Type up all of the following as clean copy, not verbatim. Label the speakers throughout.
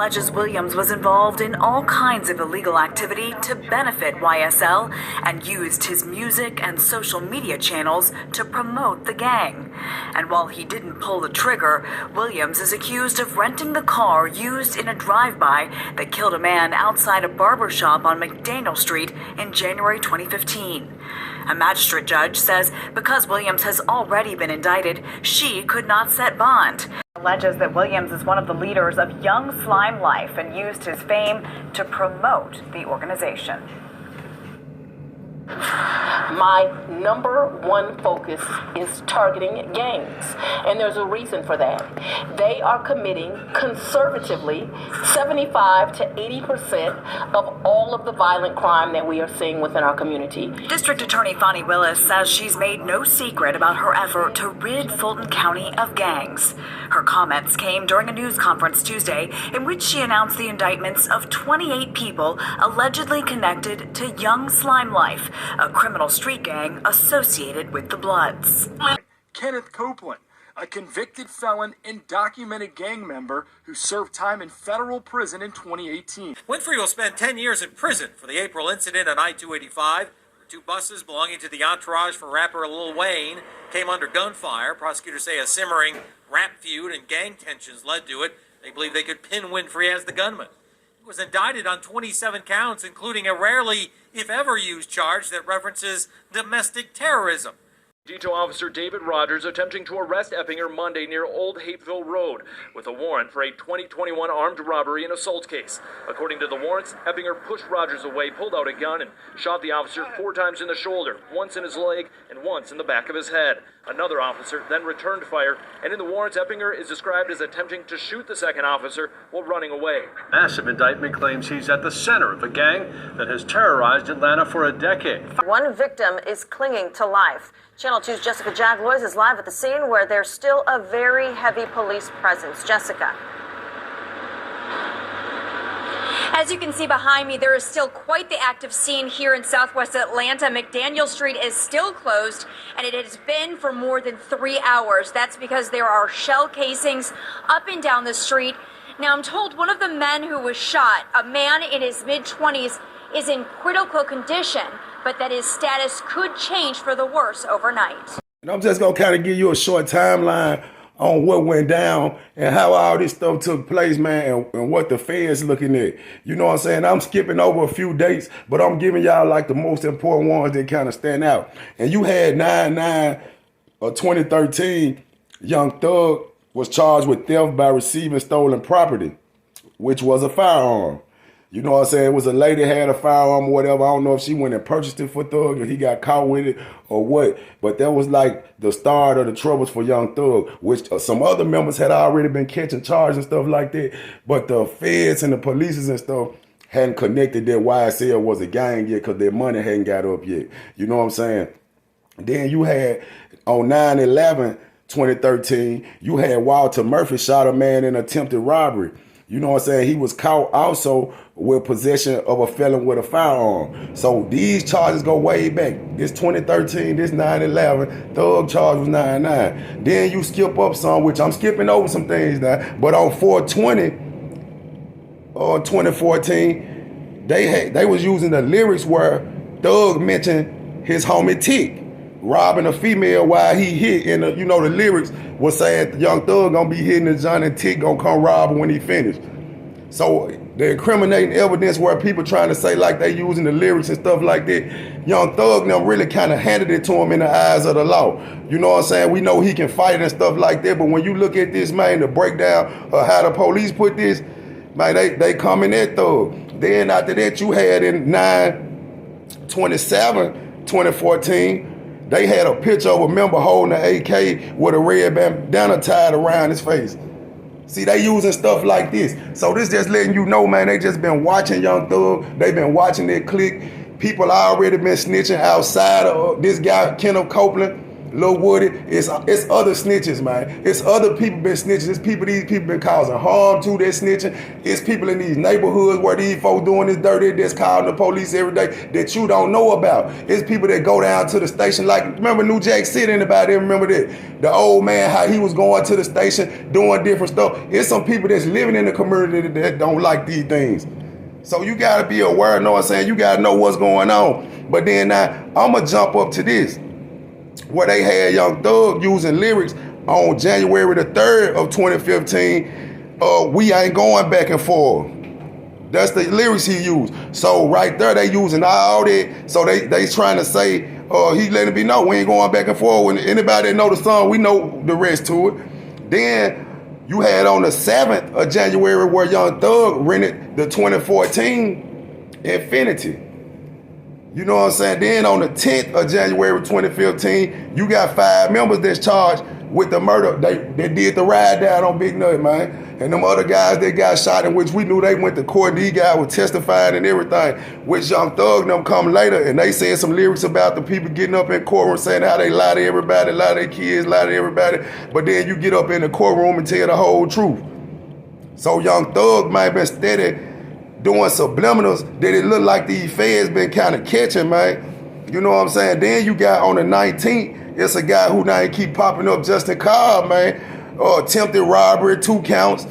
Speaker 1: Alleges Williams was involved in all kinds of illegal activity to benefit YSL and used his music and social media channels to promote the gang. And while he didn't pull the trigger, Williams is accused of renting the car used in a drive-by that killed a man outside a barbershop on McDaniel Street in January 2015. A magistrate judge says because Williams has already been indicted, she could not set bond. Alleges that Williams is one of the leaders of Young Slime Life and used his fame to promote the organization.
Speaker 2: My number one focus is targeting gangs, and there's a reason for that. They are committing conservatively 75 to 80% of all of the violent crime that we are seeing within our community.
Speaker 1: District Attorney Fonnie Willis says she's made no secret about her effort to rid Fulton County of gangs. Her comments came during a news conference Tuesday in which she announced the indictments of 28 people allegedly connected to Young Slime Life, a criminal street gang associated with the Bloods.
Speaker 3: Kenneth Copeland, a convicted felon and documented gang member who served time in federal prison in 2018.
Speaker 4: Winfrey will spend 10 years in prison for the April incident on I-285, where two buses belonging to the entourage for rapper Lil Wayne came under gunfire. Prosecutors say a simmering rap feud and gang tensions led to it. They believe they could pin Winfrey as the gunman. He was indicted on 27 counts, including a rarely, if ever, used charge that references domestic terrorism.
Speaker 3: Detail Officer David Rogers attempting to arrest Eppinger Monday near Old Hapeville Road with a warrant for a 2021 armed robbery and assault case. According to the warrants, Eppinger pushed Rogers away, pulled out a gun, and shot the officer 4 times in the shoulder, once in his leg, and once in the back of his head. Another officer then returned fire, and in the warrants, Eppinger is described as attempting to shoot the second officer while running away.
Speaker 5: Massive indictment claims he's at the center of a gang that has terrorized Atlanta for a decade.
Speaker 6: One victim is clinging to life. Channel 2's Jessica Jaglois is live at the scene where there's still a very heavy police presence. Jessica.
Speaker 7: As you can see behind me, there is still quite the active scene here in southwest Atlanta. McDaniel Street is still closed, and it has been for more than 3 hours. That's because there are shell casings up and down the street. Now, I'm told one of the men who was shot, a man in his mid-20s, is in critical condition, but that his status could change for the worse overnight.
Speaker 8: And I'm just going to kind of give you a short timeline on what went down and how all this stuff took place, man, and what the feds looking at. You know what I'm saying? I'm skipping over a few dates, but I'm giving y'all like the most important ones that kind of stand out. And you had 9/9 of 2013, Young Thug was charged with theft by receiving stolen property, which was a firearm. You know what I'm saying? It was a lady had a firearm or whatever. I don't know if she went and purchased it for Thug and he got caught with it or what. But that was like the start of the troubles for Young Thug, which some other members had already been catching charges and stuff like that. But the feds and the police and stuff hadn't connected that YSL was a gang yet because their money hadn't got up yet. You know what I'm saying? Then you had on 9/11, 2013, you had Walter Murphy shot a man in attempted robbery. You know what I'm saying? He was caught also with possession of a felon with a firearm. So these charges go way back. This 2013, this 9/11, Thug charge was 9/9. Then you skip up some, which I'm skipping over some things now. But on 4/20 or 2014, they was using the lyrics where Thug mentioned his homie Tick robbing a female while he hit, and the lyrics was saying Young Thug gonna be hitting the John and Tick gonna come rob him when he finished. So the incriminating evidence where people trying to say like they using the lyrics and stuff like that, Young Thug now really kind of handed it to him in the eyes of the law. You know what I'm saying? We know he can fight and stuff like that, but when you look at this, man, the breakdown of how the police put this, man, they coming at Thug. Then after that, you had in 9/27, 2014, they had a picture of a member holding an AK with a red bandana tied around his face. See, they using stuff like this. So this just letting you know, man, they just been watching Young Thug. They been watching their clique. People already been snitching outside of this guy, Kenneth Copeland. Lil Woody, it's other snitches, man. It's other people been snitching. These people been causing harm to their snitching. It's people in these neighborhoods where these folks doing this dirty that's calling the police every day that you don't know about. It's people that go down to the station, like, remember New Jack City, anybody remember that? The old man, how he was going to the station, doing different stuff. It's some people that's living in the community that don't like these things. So you gotta be aware, know what I'm saying? You gotta know what's going on. But then now, I'ma jump up to this, where they had Young Thug using lyrics on January the 3rd of 2015, we ain't going back and forth. That's the lyrics he used. So right there, they using all that. So they trying to say, he letting it be known, we ain't going back and forth. When anybody that know the song, we know the rest to it. Then you had on the 7th of January where Young Thug rented the 2014 Infinity. You know what I'm saying? Then on the 10th of January 2015, you got 5 members that's charged with the murder. They did the ride down on Big Nut, man. And them other guys that got shot, in which we knew they went to court. These guys were testifying and everything, which Young Thug and them come later, and they said some lyrics about the people getting up in courtroom saying how they lie to everybody, lie to their kids, lie to everybody. But then you get up in the courtroom and tell the whole truth. So Young Thug might have been steady doing subliminals that it looked like these feds been kind of catching, man. You know what I'm saying? Then you got on the 19th, it's a guy who now keep popping up, Justin Cobb, man. Attempted robbery, 2 counts,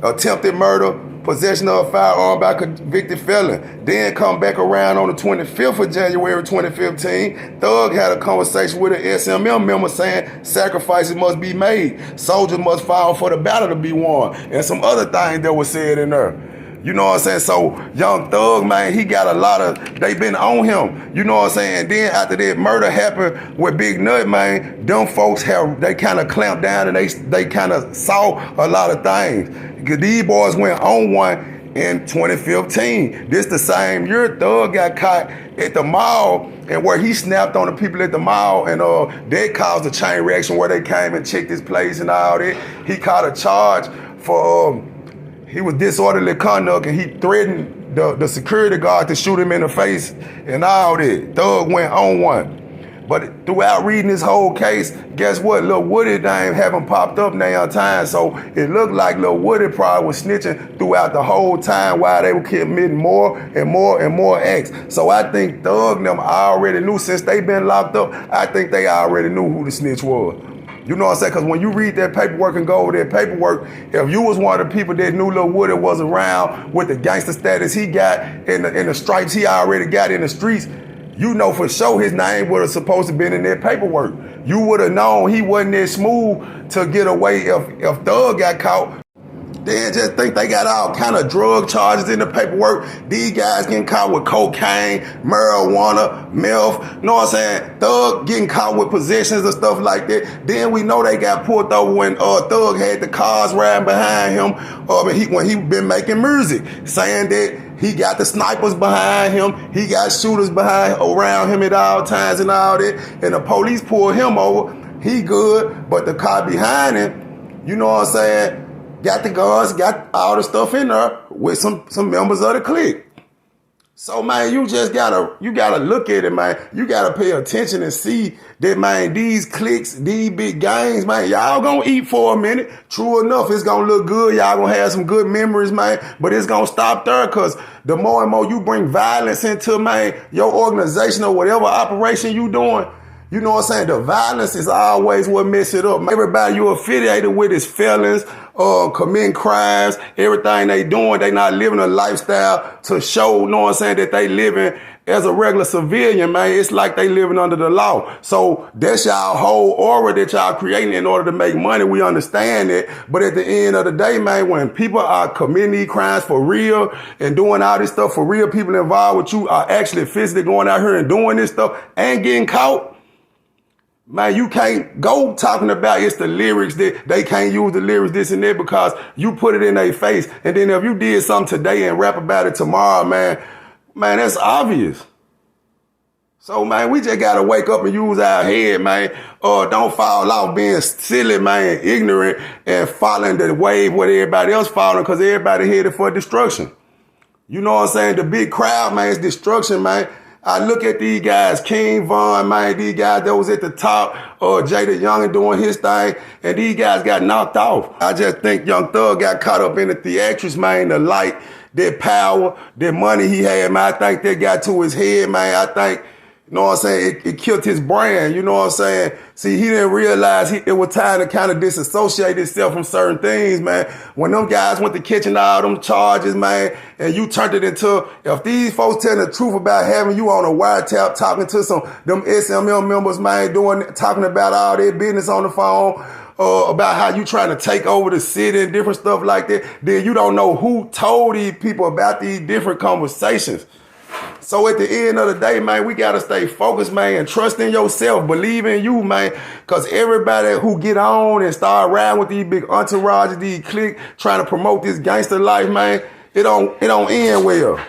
Speaker 8: attempted murder, possession of a firearm by convicted felon. Then come back around on the 25th of January 2015, Thug had a conversation with an SMM member saying sacrifices must be made, soldiers must fall for the battle to be won, and some other things that were said in there. You know what I'm saying? So Young Thug, man, he got a lot of, they been on him. You know what I'm saying? And then after that murder happened with Big Nut, man, them folks they kind of clamped down and they kind of saw a lot of things. Because these boys went on one in 2015. This the same year Thug got caught at the mall, and where he snapped on the people at the mall, and that caused a chain reaction where they came and checked his place and all that. He caught a charge for he was disorderly conduct, and he threatened the security guard to shoot him in the face and all that. Thug went on one. But throughout reading this whole case, guess what? Lil Woody name haven't popped up now in time. So it looked like Lil Woody probably was snitching throughout the whole time while they were committing more and more and more acts. So I think Thug and them already knew, since they been locked up, I think they already knew who the snitch was. You know what I'm saying? Because when you read that paperwork and go over that paperwork, if you was one of the people that knew Lil Woody was around with the gangster status he got and the stripes he already got in the streets, you know for sure his name would have supposed to been in that paperwork. You would have known he wasn't that smooth to get away if Thug got caught. They just think they got all kind of drug charges in the paperwork. These guys getting caught with cocaine, marijuana, meth. You know what I'm saying? Thug getting caught with possessions and stuff like that. Then we know they got pulled over when Thug had the cars riding behind him when he been making music, saying that he got the snipers behind him, he got shooters around him at all times and all that. And the police pulled him over. He good, but the car behind him, you know what I'm saying, got the guns, got all the stuff in there with some members of the clique. So, man, you gotta look at it, man. You gotta pay attention and see that, man, these cliques, these big gangs, man, y'all gonna eat for a minute. True enough, it's gonna look good. Y'all gonna have some good memories, man, but it's gonna stop there, because the more and more you bring violence into, man, your organization or whatever operation you doing, you know what I'm saying? The violence is always what messes it up. Everybody you affiliated with is felons, committing crimes. Everything they doing, they not living a lifestyle to show, you know what I'm saying, that they living as a regular civilian, man. It's like they living under the law. So that's y'all whole aura that y'all creating in order to make money. We understand that. But at the end of the day, man, when people are committing these crimes for real and doing all this stuff for real, people involved with you are actually physically going out here and doing this stuff and getting caught. Man, you can't go talking about it's the lyrics that they can't use the lyrics, this and that, because you put it in their face. And then if you did something today and rap about it tomorrow, man, that's obvious. So, man, we just got to wake up and use our head, man. Don't fall off being silly, man, ignorant, and following the wave where everybody else following, because everybody headed for destruction. You know what I'm saying? The big crowd, man, is destruction, man. I look at these guys, King Von, man, these guys that was at the top, Jada Young doing his thing, and these guys got knocked off. I just think Young Thug got caught up in the theatrics, man, the light, that power, that money he had, man. I think that got to his head, man. I think, you know what I'm saying, it killed his brand, you know what I'm saying? See, he didn't realize it was time to kind of disassociate himself from certain things, man. When them guys went to catching all them charges, man, and you turned it into, if these folks telling the truth about having you on a wiretap talking to them SML members, man, talking about all their business on the phone, about how you trying to take over the city and different stuff like that, then you don't know who told these people about these different conversations. So at the end of the day, man, we got to stay focused, man, and trust in yourself. Believe in you, man, because everybody who get on and start riding with these big entourages, these cliques, trying to promote this gangster life, man, it don't end well.